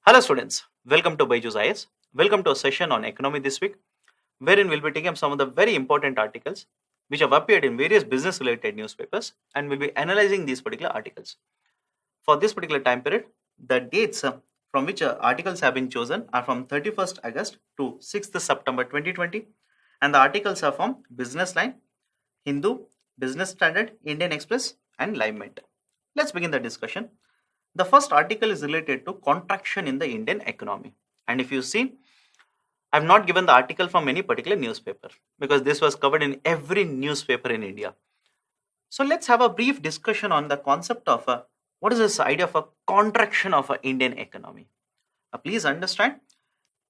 Hello students, welcome to Byju's IS. Welcome to a session on economy this week, wherein we'll be taking up some of the very important articles which have appeared in various business related newspapers and we'll be analyzing these particular articles. For this particular time period, the dates from which articles have been chosen are from 31st August to 6th September 2020 and the articles are from Business Line, Hindu, Business Standard, Indian Express and Limelight. Let's begin the discussion. The first article is related to contraction in the Indian economy. And if you see, I've not given the article from any particular newspaper because this was covered in every newspaper in India. So let's have a brief discussion on the concept of what is this idea of a contraction of an Indian economy. Please understand,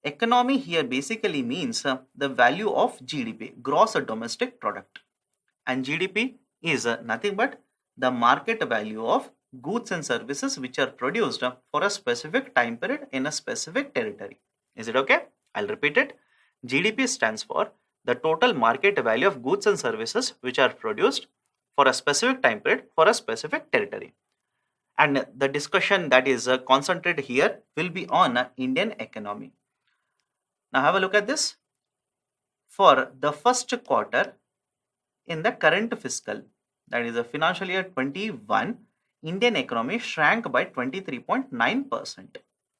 economy here basically means the value of GDP, gross domestic product. And GDP is nothing but the market value of goods and services which are produced for a specific time period in a specific territory. Is it okay? I'll repeat it. GDP stands for the total market value of goods and services which are produced for a specific time period for a specific territory. And the discussion that is concentrated here will be on Indian economy. Now have a look at this. For the first quarter in the current fiscal, that is the financial year 21, Indian economy shrank by 23.9%.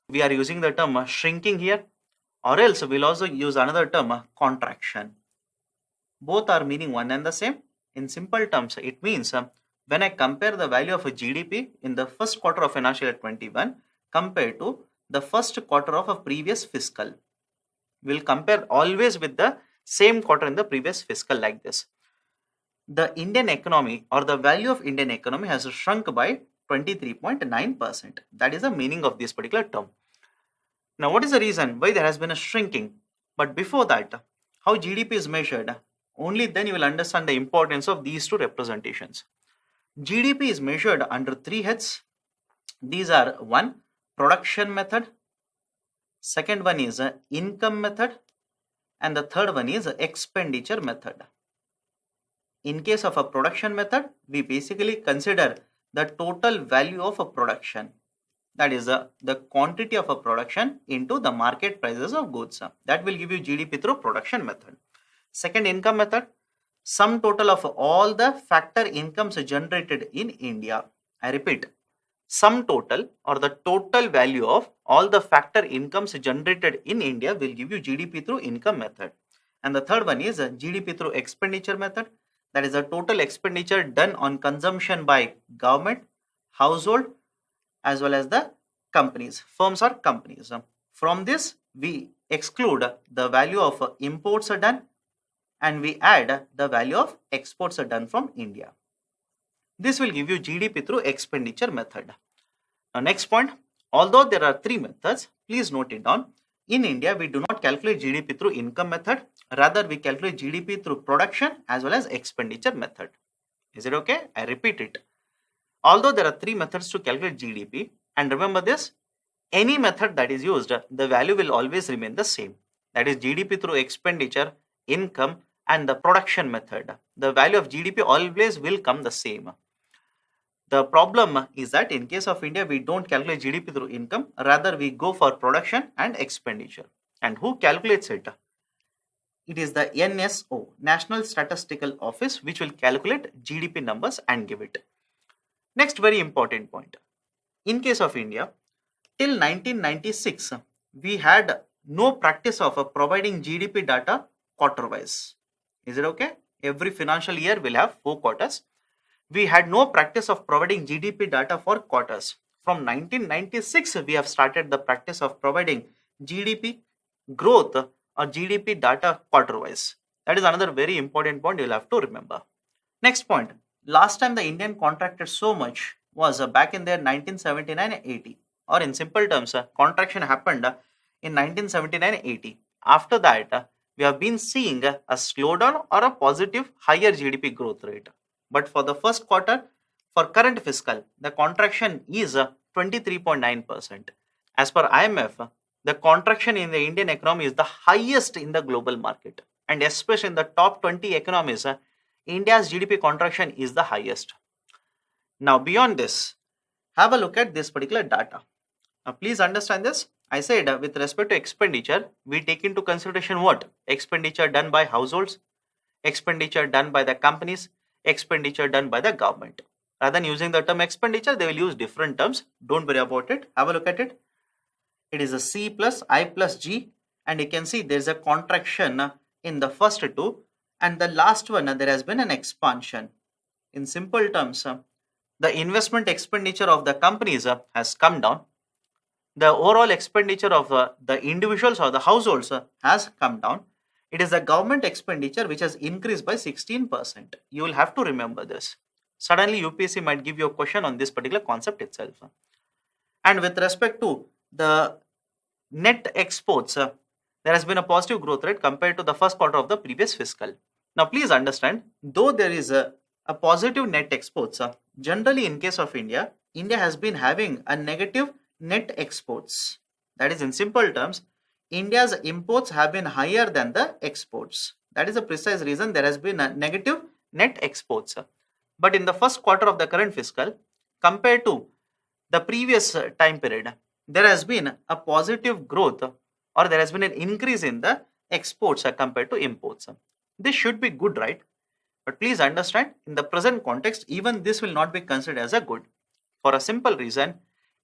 We are using the term shrinking here, or else we'll also use another term contraction. Both are meaning one and the same. In simple terms, it means when I compare the value of a GDP in the first quarter of financial year 21 compared to the first quarter of a previous fiscal, we'll compare always with the same quarter in the previous fiscal like this. The Indian economy or the value of Indian economy has shrunk by 23.9%. That is the meaning of this particular term. Now, what is the reason why there has been a shrinking? But before that, how GDP is measured? Only then you will understand the importance of these two representations. GDP is measured under three heads. These are one, production method. Second one is income method. And the third one is expenditure method. In case of a production method, we basically consider the total value of a production. That is the quantity of a production into the market prices of goods. That will give you GDP through production method. Second, income method, sum total of all the factor incomes generated in India. I repeat, sum total or the total value of all the factor incomes generated in India will give you GDP through income method. And the third one is GDP through expenditure method. That is the total expenditure done on consumption by government, household, as well as the companies. Firms or companies. From this, we exclude the value of imports are done and we add the value of exports are done from India. This will give you GDP through expenditure method. Now, next point, although there are three methods, please note it down. In India, we do not calculate GDP through income method. Rather, we calculate GDP through production as well as expenditure method. Is it okay? I repeat it. Although there are three methods to calculate GDP, and remember this, any method that is used, the value will always remain the same. That is GDP through expenditure, income, and the production method. The value of GDP always will come the same. The problem is that in case of India, we don't calculate GDP through income. Rather, we go for production and expenditure. And who calculates it? It is the NSO, National Statistical Office, which will calculate GDP numbers and give it. Next very important point. In case of India, till 1996, we had no practice of providing GDP data quarter-wise. Is it okay? Every financial year will have 4 quarters. We had no practice of providing GDP data for quarters. From 1996, we have started the practice of providing GDP growth or GDP data quarter-wise. That is another very important point you will have to remember. Next point. Last time the Indian contracted so much was back in their 1979-80. Or in simple terms, contraction happened in 1979-80. After that, we have been seeing a slowdown or a positive higher GDP growth rate. But for the first quarter, for current fiscal, the contraction is 23.9%. As per IMF, the contraction in the Indian economy is the highest in the global market. And especially in the top 20 economies, India's GDP contraction is the highest. Now, beyond this, have a look at this particular data. Now, please understand this. I said with respect to expenditure, we take into consideration what? Expenditure done by households, expenditure done by the companies, expenditure done by the government. Rather than using the term expenditure, they will use different terms. Don't worry about it. Have a look at it. It is a C plus I plus G, and you can see there's a contraction in the first two, and the last one there has been an expansion. In simple terms, the investment expenditure of the companies has come down. The overall expenditure of the individuals or the households has come down. It is the government expenditure which has increased by 16%. You will have to remember this. Suddenly, UPSC might give you a question on this particular concept itself. And with respect to the net exports, there has been a positive growth rate compared to the first quarter of the previous fiscal. Now, please understand, though there is a positive net exports, generally in case of India, India has been having a negative net exports. That is, in simple terms, India's imports have been higher than the exports. That is the precise reason there has been a negative net exports. But in the first quarter of the current fiscal, compared to the previous time period, there has been a positive growth, or there has been an increase in the exports compared to imports. This should be good, right? But please understand, in the present context, even this will not be considered as a good. For a simple reason,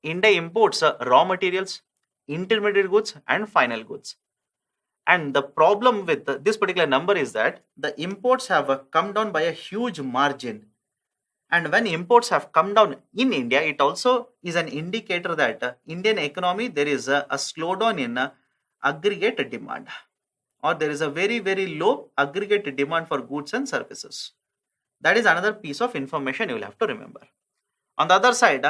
India imports raw materials, intermediate goods, and final goods. And the problem with this particular number is that the imports have come down by a huge margin. And when imports have come down in India, it also is an indicator that Indian economy, there is a slowdown in aggregate demand, or there is a very, very low aggregate demand for goods and services. That is another piece of information you will have to remember. On the other side,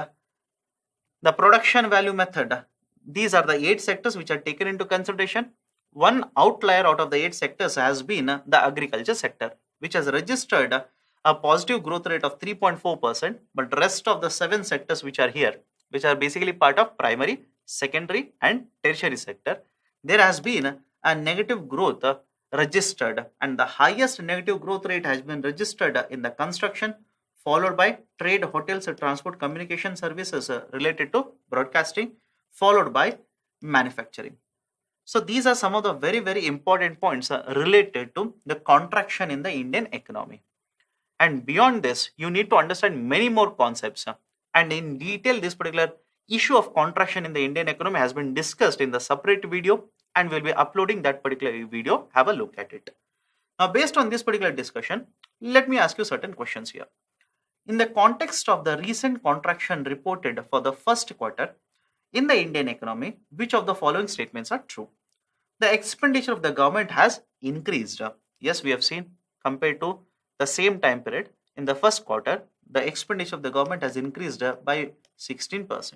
the production value method, these are the 8 sectors which are taken into consideration. One outlier out of the 8 sectors has been the agriculture sector, which has registered a positive growth rate of 3.4%, but rest of the 7 sectors which are here, which are basically part of primary, secondary, and tertiary sector, there has been a negative growth registered, and the highest negative growth rate has been registered in the construction, followed by trade, hotels, transport, communication services related to broadcasting, followed by manufacturing. So these are some of the very, very important points related to the contraction in the Indian economy. And beyond this, you need to understand many more concepts. And in detail, this particular issue of contraction in the Indian economy has been discussed in the separate video, and we'll be uploading that particular video. Have a look at it. Now, based on this particular discussion, let me ask you certain questions here. In the context of the recent contraction reported for the first quarter in the Indian economy, which of the following statements are true? The expenditure of the government has increased. Yes, we have seen compared to the same time period in the first quarter, the expenditure of the government has increased by 16%.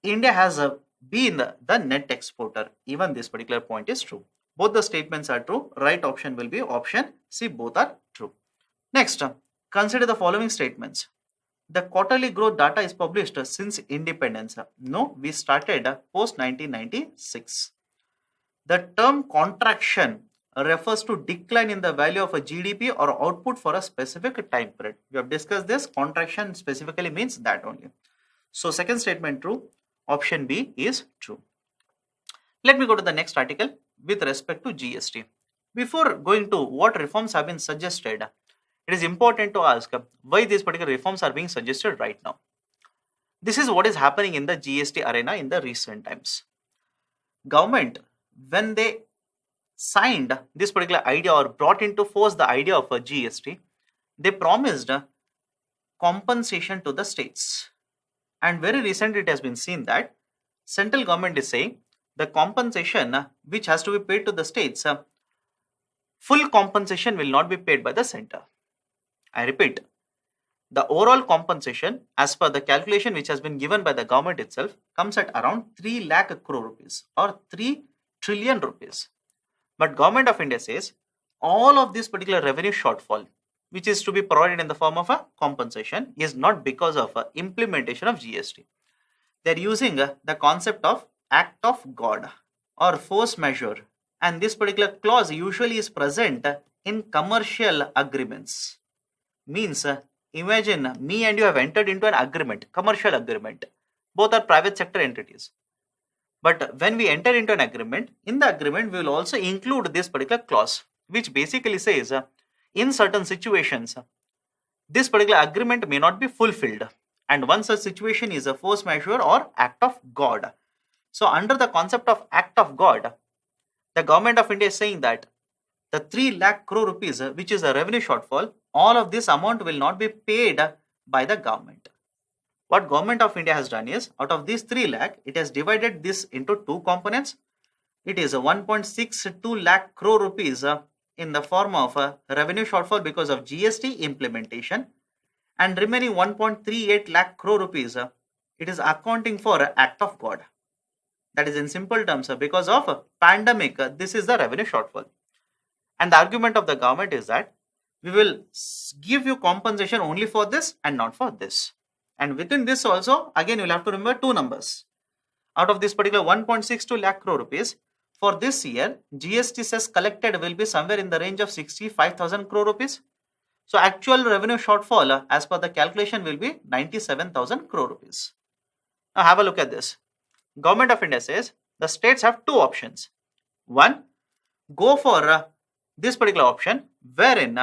India has been the net exporter. Even this particular point is true. Both the statements are true. Right option will be option C. Both are true. Next, consider the following statements. The quarterly growth data is published since independence. No, we started post 1996. The term contraction refers to decline in the value of a GDP or output for a specific time period. We have discussed this. Contraction specifically means that only. So second statement true. Option B is true. Let me go to the next article with respect to GST. Before going to what reforms have been suggested, it is important to ask why these particular reforms are being suggested right now. This is what is happening in the GST arena in the recent times. Government, when they signed this particular idea or brought into force the idea of a GST, they promised compensation to the states. And very recently it has been seen that central government is saying the compensation which has to be paid to the states, full compensation will not be paid by the center. I repeat, the overall compensation as per the calculation which has been given by the government itself comes at around 3 lakh crore rupees or 3 trillion rupees. But Government of India says all of this particular revenue shortfall, which is to be provided in the form of a compensation, is not because of implementation of GST. They are using the concept of act of God or force majeure, and this particular clause usually is present in commercial agreements. Means imagine me and you have entered into an agreement, commercial agreement. Both are private sector entities. But when we enter into an agreement, in the agreement we will also include this particular clause, which basically says in certain situations, this particular agreement may not be fulfilled. And one such situation is a force majeure or act of God. So under the concept of act of God, the government of India is saying that the 3 lakh crore rupees, which is a revenue shortfall, all of this amount will not be paid by the government. What government of India has done is, out of these 3 lakh, it has divided this into two components. It is a 1.62 lakh crore rupees in the form of a revenue shortfall because of GST implementation, and remaining 1.38 lakh crore rupees, it is accounting for act of God. That is in simple terms, because of pandemic, this is the revenue shortfall. And the argument of the government is that we will give you compensation only for this and not for this. And within this also, again, you will have to remember two numbers. Out of this particular 1.62 lakh crore rupees, for this year, GST cess collected will be somewhere in the range of 65,000 crore rupees. So actual revenue shortfall as per the calculation will be 97,000 crore rupees. Now have a look at this. Government of India says the states have two options. One, go for this particular option wherein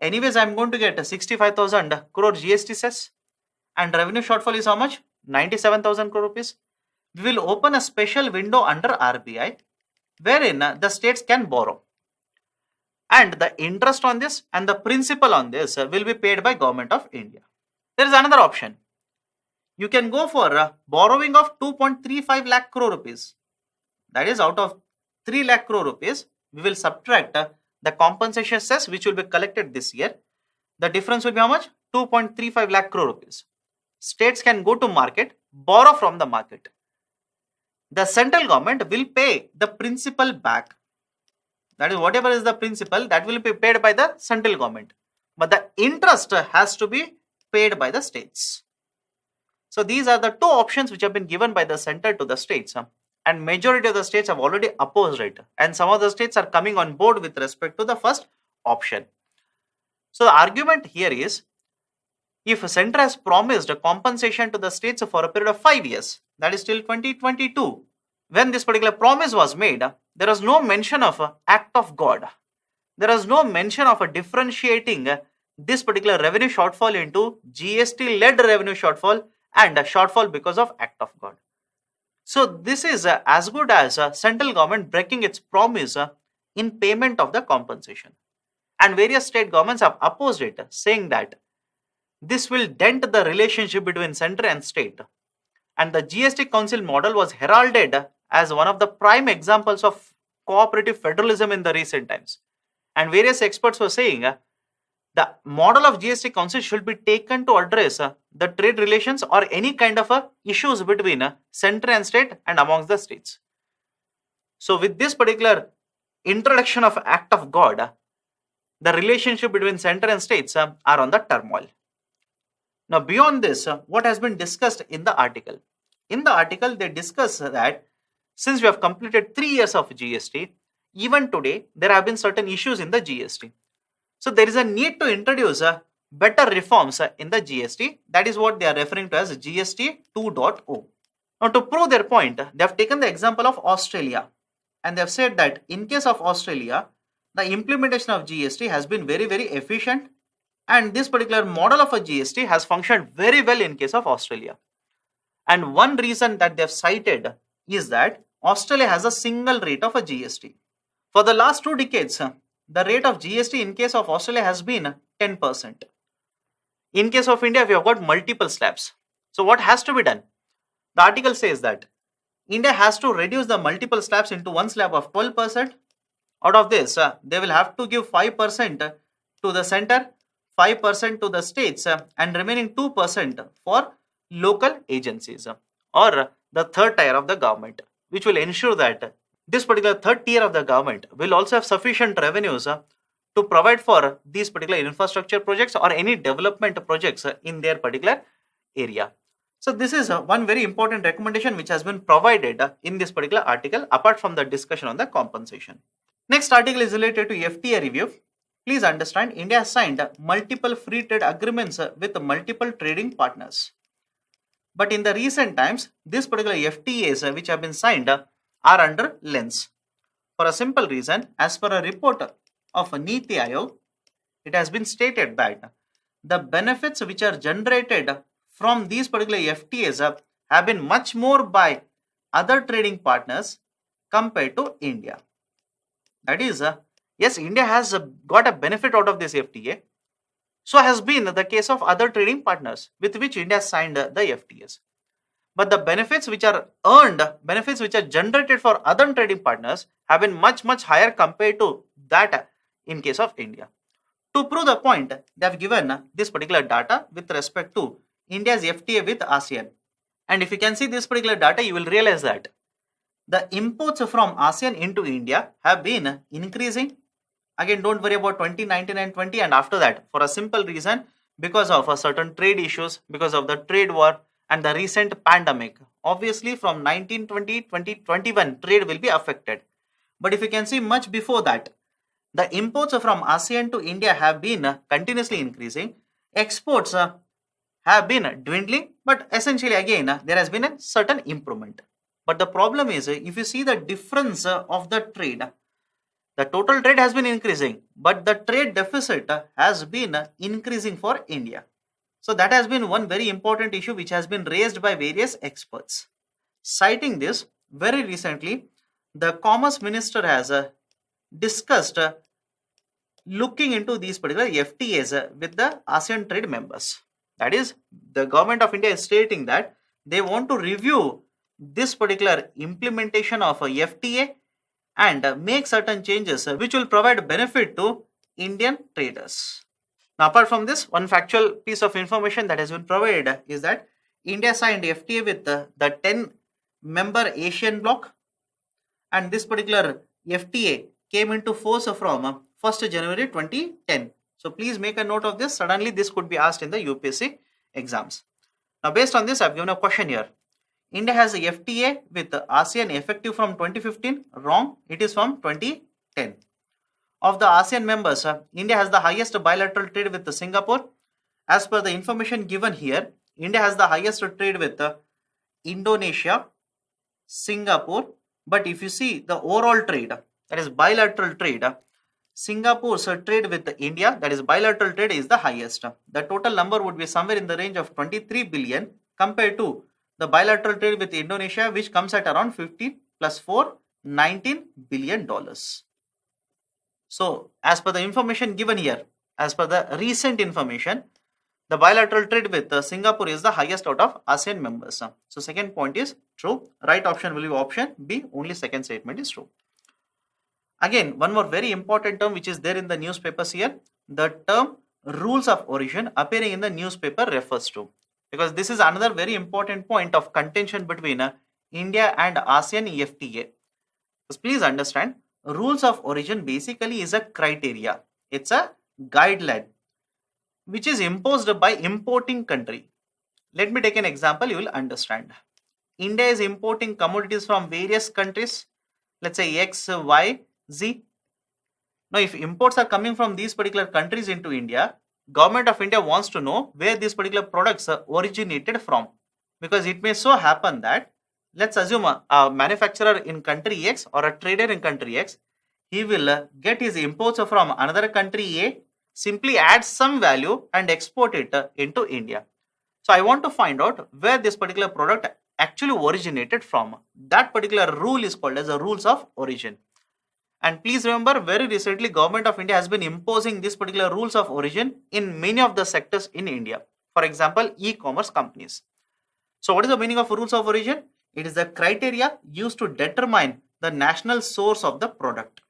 anyways I am going to get 65,000 crore GST cess and revenue shortfall is how much? 97,000 crore rupees. We will open a special window under RBI wherein the states can borrow. And the interest on this and the principal on this will be paid by Government of India. There is another option. You can go for borrowing of 2.35 lakh crore rupees. That is, out of 3 lakh crore rupees, we will subtract the compensation cess which will be collected this year. The difference will be how much? 2.35 lakh crore rupees. States can go to market, borrow from the market. The central government will pay the principal back. That is, whatever is the principal, that will be paid by the central government. But the interest has to be paid by the states. So these are the two options which have been given by the center to the states. And majority of the states have already opposed it. And some of the states are coming on board with respect to the first option. So the argument here is, if center has promised a compensation to the states for a period of 5 years, that is till 2022, when this particular promise was made, there was no mention of act of God. There was no mention of differentiating this particular revenue shortfall into GST-led revenue shortfall and a shortfall because of act of God. So this is as good as central government breaking its promise in payment of the compensation. And various state governments have opposed it, saying that this will dent the relationship between center and state. And the GST Council model was heralded as one of the prime examples of cooperative federalism in the recent times. And various experts were saying the model of GST Council should be taken to address the trade relations or any kind of issues between center and state and amongst the states. So with this particular introduction of act of God, the relationship between center and states are on the turmoil. Now beyond this, what has been discussed in the article? In the article, they discuss that since we have completed 3 years of GST, even today, there have been certain issues in the GST. So there is a need to introduce better reforms in the GST. That is what they are referring to as GST 2.0. Now to prove their point, they have taken the example of Australia. And they have said that in case of Australia, the implementation of GST has been very, very efficient. And this particular model of a GST has functioned very well in case of Australia. And one reason that they have cited is that Australia has a single rate of a GST. For the last 2 decades, the rate of GST in case of Australia has been 10%. In case of India, we have got multiple slabs. So what has to be done? The article says that India has to reduce the multiple slabs into one slab of 12%. Out of this, they will have to give 5% to the center, 5% to the states, and remaining 2% for local agencies or the third tier of the government, which will ensure that this particular third tier of the government will also have sufficient revenues to provide for these particular infrastructure projects or any development projects in their particular area. So this is one very important recommendation which has been provided in this particular article apart from the discussion on the compensation. Next article is related to FTA review. Please understand, India has signed multiple free trade agreements with multiple trading partners. But in the recent times, these particular FTAs which have been signed are under lens. For a simple reason, as per a report of Niti Aayog, it has been stated that the benefits which are generated from these particular FTAs have been much more by other trading partners compared to India. That is, yes, India has got a benefit out of this FTA. So has been the case of other trading partners with which India signed the FTAs. But the benefits which are earned, benefits which are generated for other trading partners have been much higher compared to that in case of India. To prove the point, they have given this particular data with respect to India's FTA with ASEAN. And if you can see this particular data, you will realize that the imports from ASEAN into India have been increasing. Again, don't worry about 2019 and 20 and after that, for a simple reason, because of a certain trade issues, because of the trade war and the recent pandemic. Obviously, from 1920, 2021, trade will be affected. But if you can see much before that, the imports from ASEAN to India have been continuously increasing. Exports have been dwindling, but essentially again, there has been a certain improvement. But the problem is, if you see the difference of the trade, the total trade has been increasing, but the trade deficit has been increasing for India. So that has been one very important issue which has been raised by various experts. Citing this, very recently, the Commerce Minister has discussed looking into these particular FTAs with the ASEAN trade members. That is, the government of India is stating that they want to review this particular implementation of a FTA and make certain changes which will provide benefit to Indian traders. Now, apart from this, one factual piece of information that has been provided is that India signed FTA with the 10 member Asian bloc, and this particular FTA came into force from 1st January 2010. So please make a note of this. Suddenly this could be asked in the UPSC exams. Now, based on this, I've given a question here. India has a FTA with ASEAN effective from 2015. Wrong. It is from 2010. Of the ASEAN members, India has the highest bilateral trade with Singapore. As per the information given here, India has the highest trade with Indonesia, Singapore. But if you see the overall trade, that is bilateral trade, Singapore's trade with India, that is bilateral trade, is the highest. The total number would be somewhere in the range of 23 billion compared to the bilateral trade with Indonesia, which comes at around 50 plus 4, $19 billion. So, as per the information given here, as per the recent information, the bilateral trade with Singapore is the highest out of ASEAN members. So, second point is true. Right option will be option B. Only second statement is true. Again, one more very important term which is there in the newspapers here. The term rules of origin appearing in the newspaper refers to. Because this is another very important point of contention between India and ASEAN FTA. So please understand, rules of origin basically is a criteria. It's a guideline which is imposed by importing country. Let me take an example, you will understand. India is importing commodities from various countries, let's say X, Y, Z. Now, if imports are coming from these particular countries into India, Government of India wants to know where these particular products are originated from. Because it may so happen that, let's assume a manufacturer in country X or a trader in country X, he will get his imports from another country A, simply add some value and export it into India. So I want to find out where this particular product actually originated from. That particular rule is called as the rules of origin. And please remember, very recently Government of India has been imposing these particular rules of origin in many of the sectors in India. For example, e-commerce companies. So what is the meaning of rules of origin? It is the criteria used to determine the national source of the product.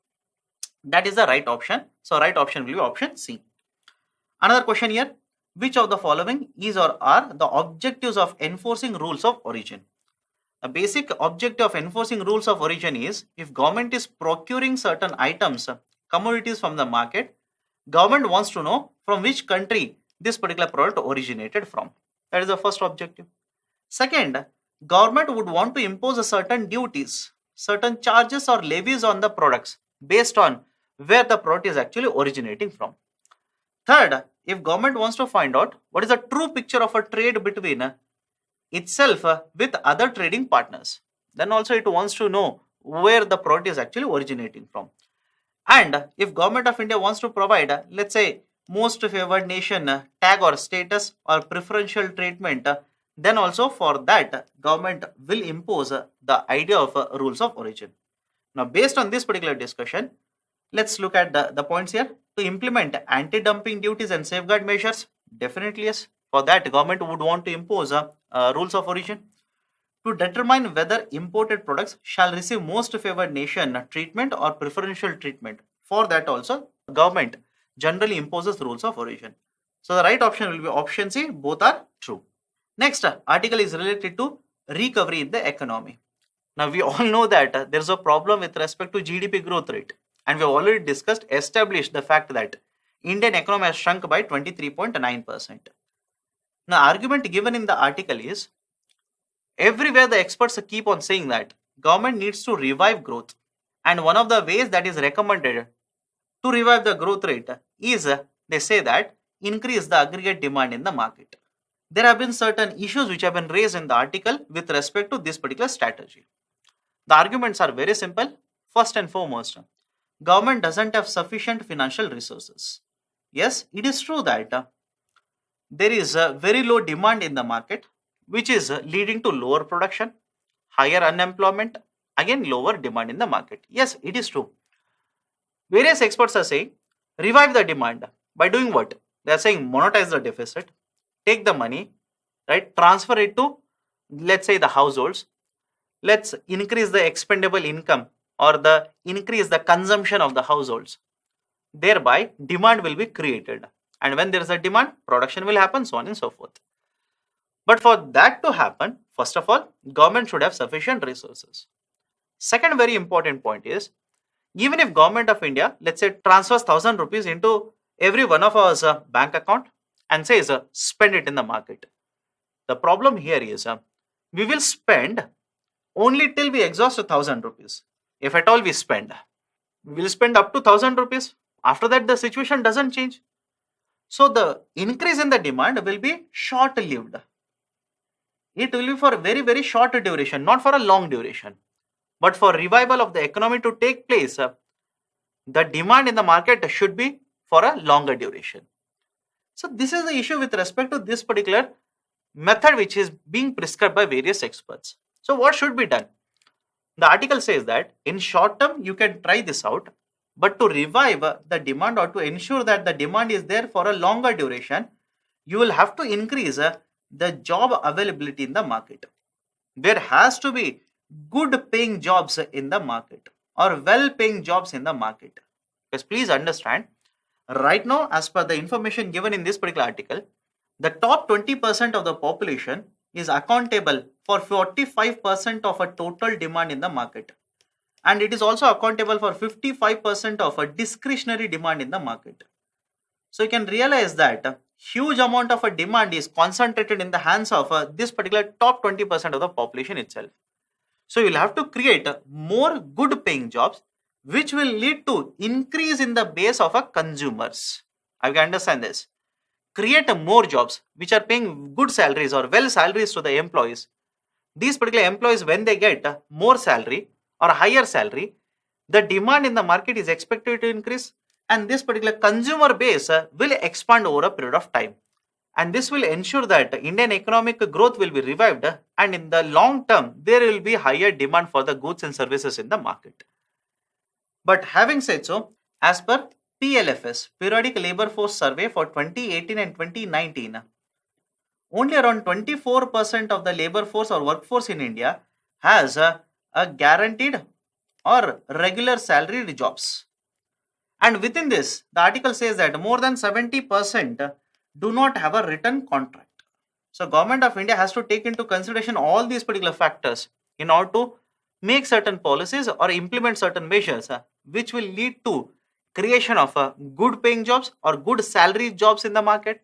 That is the right option. So right option will be option C. Another question here. Which of the following is or are the objectives of enforcing rules of origin? A basic objective of enforcing rules of origin is, if government is procuring certain items, commodities from the market, government wants to know from which country this particular product originated from. That is the first objective. Second, government would want to impose a certain duties, certain charges or levies on the products based on where the product is actually originating from. Third, if government wants to find out what is the true picture of a trade between itself with other trading partners. Then also it wants to know where the product is actually originating from. And if Government of India wants to provide, let's say, most favored nation tag or status or preferential treatment, then also for that government will impose the idea of rules of origin. Now, based on this particular discussion, let's look at the points here. To implement anti-dumping duties and safeguard measures, definitely yes. For that, government would want to impose rules of origin. To determine whether imported products shall receive most favored nation treatment or preferential treatment, for that also government generally imposes rules of origin. So the right option will be option C. Both are true. Next article is related to recovery in the economy. Now we all know that there is a problem with respect to GDP growth rate, and we have already established the fact that Indian economy has shrunk by 23.9%. Now argument given in the article is, everywhere the experts keep on saying that government needs to revive growth, and one of the ways that is recommended to revive the growth rate is, they say that, increase the aggregate demand in the market. There have been certain issues which have been raised in the article with respect to this particular strategy. The arguments are very simple. First and foremost, government doesn't have sufficient financial resources. Yes, it is true that there is a very low demand in the market, which is leading to lower production, higher unemployment, again lower demand in the market. Yes, it is true. Various experts are saying revive the demand by doing what? They are saying monetize the deficit, take the money, right, transfer it to, let's say, the households. Let's increase the expendable income or the increase the consumption of the households. Thereby, demand will be created. And when there is a demand, production will happen, so on and so forth. But for that to happen, first of all, government should have sufficient resources. Second very important point is, even if Government of India, let's say, transfers 1,000 rupees into every one of our bank account and says spend it in the market. The problem here is we will spend only till we exhaust 1,000 rupees. If at all we spend, we will spend up to 1,000 rupees. After that, the situation doesn't change. So the increase in the demand will be short-lived. It will be for a very, very short duration, not for a long duration. But for revival of the economy to take place, the demand in the market should be for a longer duration. So this is the issue with respect to this particular method which is being prescribed by various experts. So what should be done? The article says that in short term you can try this out, but to revive the demand or to ensure that the demand is there for a longer duration, you will have to increase the job availability in the market. There has to be good paying jobs in the market or well paying jobs in the market. Because please understand, right now, as per the information given in this particular article, the top 20% of the population is accountable for 45% of a total demand in the market. And it is also accountable for 55% of a discretionary demand in the market. So you can realize that a huge amount of a demand is concentrated in the hands of this particular top 20% of the population itself. So you will have to create more good paying jobs, which will lead to increase in the base of a consumers. I can understand this. Create more jobs which are paying good salaries or well salaries to the employees. These particular employees, when they get more salary or higher salary, the demand in the market is expected to increase, and this particular consumer base will expand over a period of time. And this will ensure that Indian economic growth will be revived, and in the long term, there will be higher demand for the goods and services in the market. But having said so, as per PLFS, Periodic Labor Force Survey for 2018 and 2019, only around 24% of the labor force or workforce in India has a guaranteed or regular salaried jobs. And within this, the article says that more than 70% do not have a written contract. So Government of India has to take into consideration all these particular factors in order to make certain policies or implement certain measures which will lead to creation of good paying jobs or good salary jobs in the market,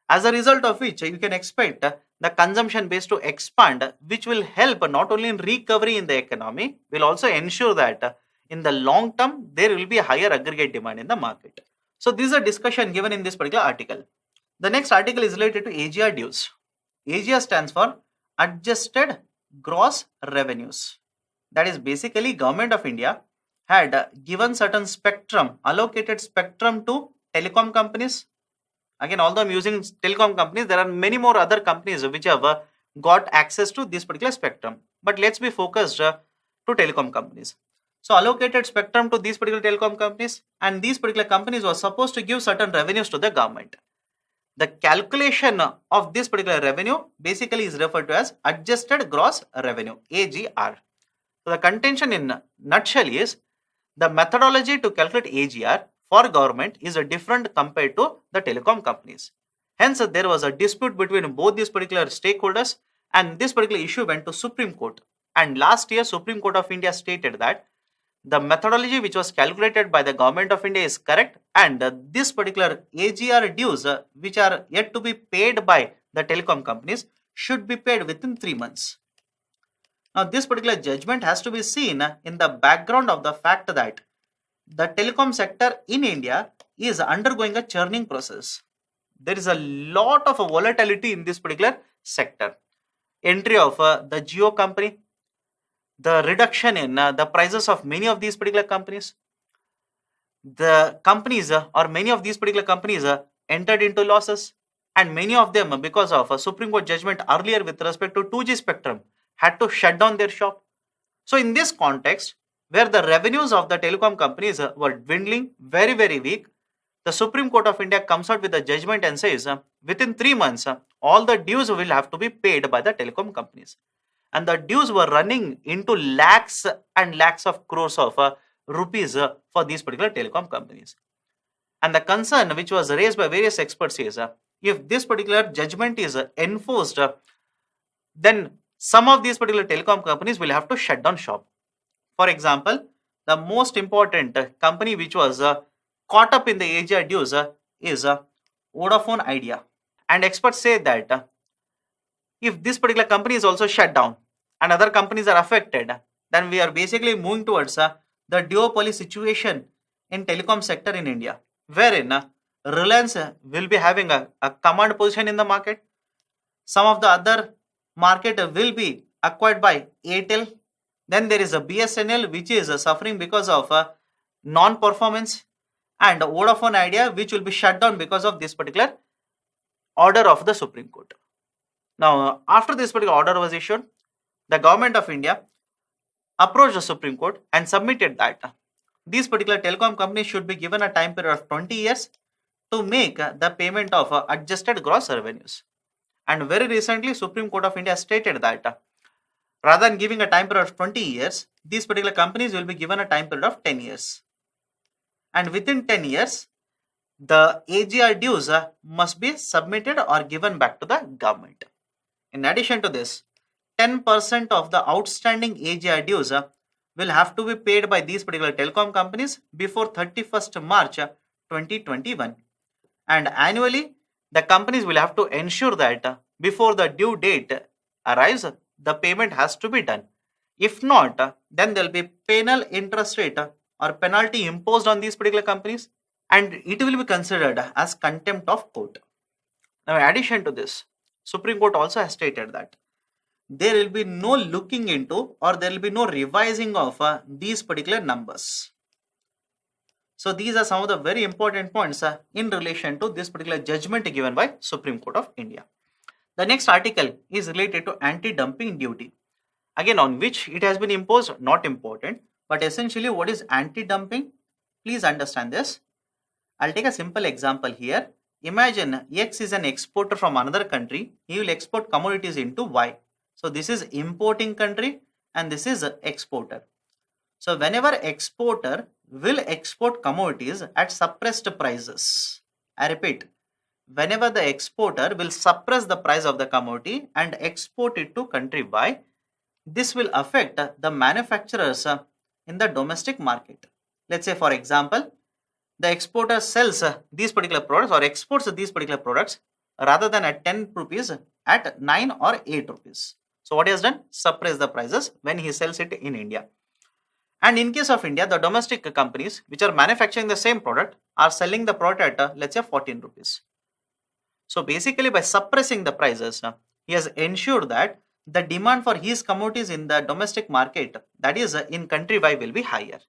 as a result of which you can expect the consumption base to expand, which will help not only in recovery in the economy, will also ensure that in the long term there will be a higher aggregate demand in the market. So this is a discussion given in this particular article. The next article is related to AGR dues. AGR stands for adjusted gross revenues. That is basically Government of India had given certain spectrum, allocated spectrum to telecom companies. Again, although I'm using telecom companies, there are many more other companies which have got access to this particular spectrum. But let's be focused to telecom companies. So allocated spectrum to these particular telecom companies, and these particular companies were supposed to give certain revenues to the government. The calculation of this particular revenue basically is referred to as adjusted gross revenue, AGR. So the contention in nutshell is the methodology to calculate AGR for government is different compared to the telecom companies. Hence, there was a dispute between both these particular stakeholders, and this particular issue went to Supreme Court. And last year, Supreme Court of India stated that the methodology which was calculated by the Government of India is correct, and this particular AGR dues which are yet to be paid by the telecom companies should be paid within 3 months. Now, this particular judgment has to be seen in the background of the fact that the telecom sector in India is undergoing a churning process. There is a lot of volatility in this particular sector. Entry of the Jio company, the reduction in the prices of many of these particular companies. The companies or many of these particular companies entered into losses, and many of them, because of a Supreme Court judgment earlier with respect to 2G spectrum, had to shut down their shop. So in this context, where the revenues of the telecom companies were dwindling very, very weak, the Supreme Court of India comes out with a judgment and says within 3 months, all the dues will have to be paid by the telecom companies. And the dues were running into lakhs and lakhs of crores of rupees for these particular telecom companies. And the concern which was raised by various experts is if this particular judgment is enforced, then some of these particular telecom companies will have to shut down shop. For example, the most important company which was caught up in the AGR dues is Vodafone Idea. And experts say that if this particular company is also shut down and other companies are affected, then we are basically moving towards the duopoly situation in telecom sector in India, wherein Reliance will be having a command position in the market. Some of the other market will be acquired by Airtel. Then there is a BSNL which is suffering because of non-performance, and Vodafone Idea which will be shut down because of this particular order of the Supreme Court. Now, after this particular order was issued, the Government of India approached the Supreme Court and submitted that these particular telecom companies should be given a time period of 20 years to make the payment of adjusted gross revenues. And very recently, Supreme Court of India stated that rather than giving a time period of 20 years, these particular companies will be given a time period of 10 years. And within 10 years, the AGR dues must be submitted or given back to the government. In addition to this, 10% of the outstanding AGR dues will have to be paid by these particular telecom companies before 31st March 2021. And annually, the companies will have to ensure that before the due date arrives, the payment has to be done. If not, then there will be penal interest rate or penalty imposed on these particular companies, and it will be considered as contempt of court. Now, in addition to this, Supreme Court also has stated that there will be no looking into or there will be no revising of these particular numbers. So these are some of the very important points in relation to this particular judgment given by Supreme Court of India. The next article is related to anti-dumping duty. Again, on which it has been imposed, not important, but essentially what is anti-dumping? Please understand this. I'll take a simple example here. Imagine X is an exporter from another country. He will export commodities into Y. So this is importing country and this is exporter. So whenever exporter will export commodities at suppressed prices, I repeat, whenever the exporter will suppress the price of the commodity and export it to country Y, this will affect the manufacturers in the domestic market. Let's say, for example, the exporter sells these particular products or exports these particular products rather than at 10 rupees at 9 or 8 rupees. So what he has done? Suppress the prices when he sells it in India. And in case of India, the domestic companies which are manufacturing the same product are selling the product at let's say 14 rupees. So basically by suppressing the prices, he has ensured that the demand for his commodities in the domestic market, that is in country Y, will be higher.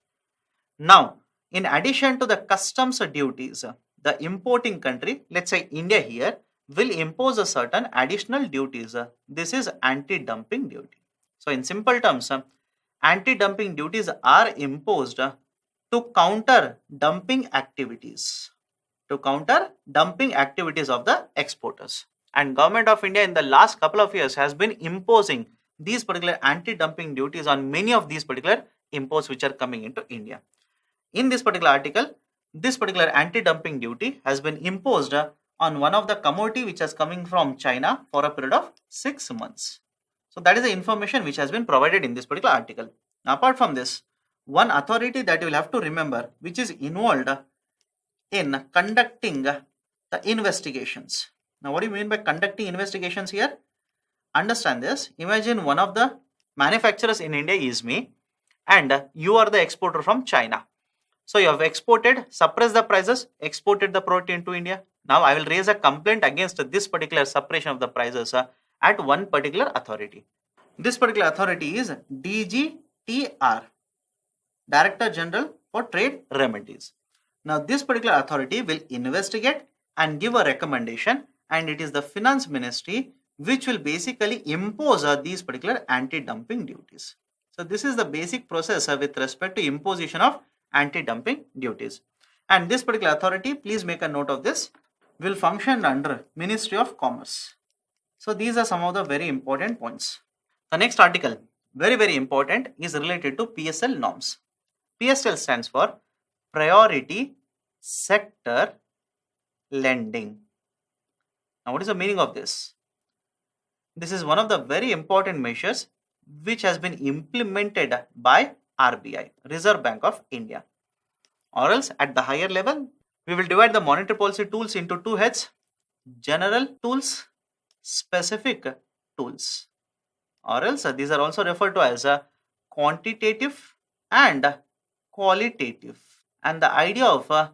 Now, in addition to the customs duties, the importing country, let's say India here, will impose a certain additional duties. This is anti-dumping duty. So, in simple terms, anti-dumping duties are imposed to counter dumping activities, of the exporters. And Government of India in the last couple of years has been imposing these particular anti-dumping duties on many of these particular imports which are coming into India. In this particular article, this particular anti-dumping duty has been imposed on one of the commodity which is coming from China for a period of 6 months. So that is the information which has been provided in this particular article. Now, apart from this, one authority that you will have to remember which is involved in conducting the investigations. Now, what do you mean by conducting investigations here? Understand this. Imagine one of the manufacturers in India is me, and you are the exporter from China. So you have exported, suppressed the prices, exported the product into India. Now I will raise a complaint against this particular suppression of the prices at one particular authority. This particular authority is DGTR, Director General for Trade Remedies. Now this particular authority will investigate and give a recommendation, and it is the Finance Ministry which will basically impose these particular anti-dumping duties. So this is the basic process with respect to imposition of anti-dumping duties. And this particular authority, please make a note of this, will function under Ministry of Commerce. So these are some of the very important points. The next article, very important, is related to PSL norms. PSL stands for Priority Sector Lending. Now, what is the meaning of this? This is one of the very important measures which has been implemented by RBI, Reserve Bank of India. Or else at the higher level, we will divide the monetary policy tools into two heads: general tools, specific tools. Or else these are also referred to as quantitative and qualitative. And the idea of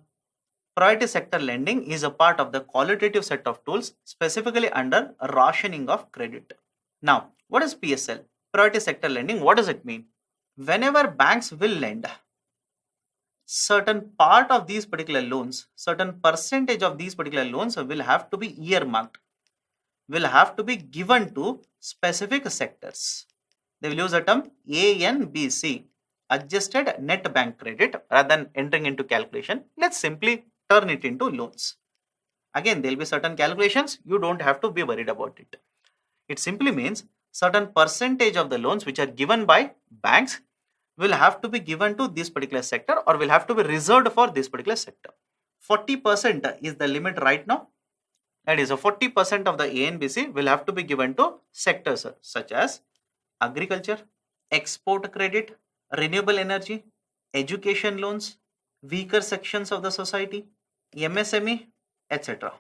priority sector lending is a part of the qualitative set of tools, specifically under rationing of credit. Now, what is PSL? Priority sector lending, what does it mean? Whenever banks will lend, certain part of these particular loans, certain percentage of these particular loans will have to be earmarked, will have to be given to specific sectors. They will use the term ANBC, adjusted net bank credit, rather than entering into calculation. Let's simply turn it into loans. Again, there will be certain calculations, you don't have to be worried about it. It simply means certain percentage of the loans which are given by banks will have to be given to this particular sector, or will have to be reserved for this particular sector. 40% is the limit right now. That is, 40% of the ANBC will have to be given to sectors such as agriculture, export credit, renewable energy, education loans, weaker sections of the society, MSME, etc.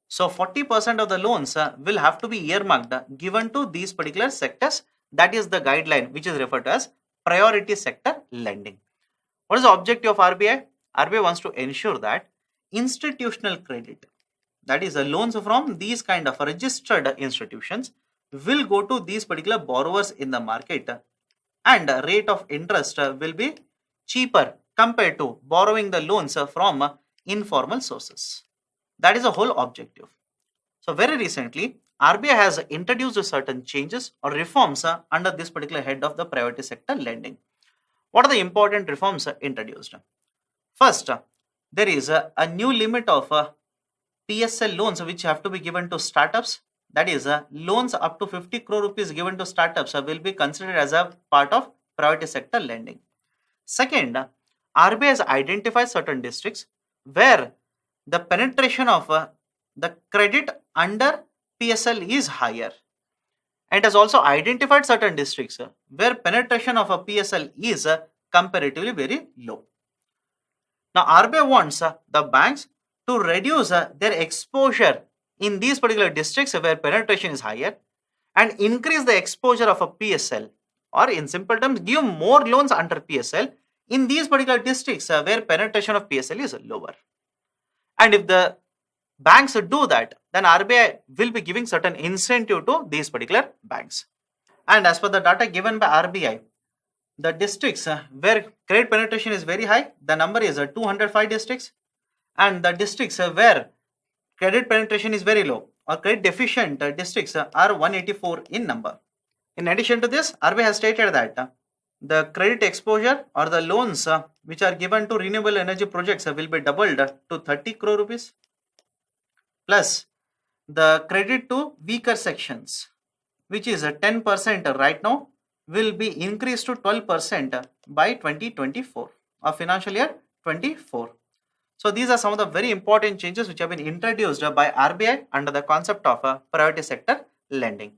So 40% of the loans will have to be earmarked, given to these particular sectors. That is the guideline which is referred to as priority sector lending. What is the objective of RBI? RBI wants to ensure that institutional credit, that is the loans from these kind of registered institutions, will go to these particular borrowers in the market, and rate of interest will be cheaper compared to borrowing the loans from informal sources. That is the whole objective. So very recently, RBI has introduced certain changes or reforms under this particular head of the priority sector lending. What are the important reforms introduced? First, there is a new limit of PSL loans which have to be given to startups. That is, loans up to 50 crore rupees given to startups will be considered as a part of priority sector lending. Second, RBI has identified certain districts where the penetration of the credit under PSL is higher, and has also identified certain districts where penetration of a PSL is comparatively very low. Now, RBI wants the banks to reduce their exposure in these particular districts where penetration is higher, and increase the exposure of a PSL, or in simple terms, give more loans under PSL in these particular districts where penetration of PSL is lower. And if the banks do that, then RBI will be giving certain incentive to these particular banks. And as per the data given by RBI, the districts where credit penetration is very high, the number is 205 districts, and the districts where credit penetration is very low or credit deficient districts are 184 in number. In addition to this, RBI has stated that the credit exposure or the loans which are given to renewable energy projects will be doubled to 30 crore rupees, plus the credit to weaker sections, which is 10% right now, will be increased to 12% by 2024 or financial year 24. So these are some of the very important changes which have been introduced by RBI under the concept of priority sector lending.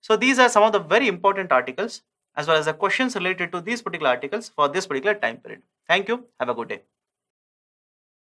So these are some of the very important articles as well as the questions related to these particular articles for this particular time period. Thank you. Have a good day.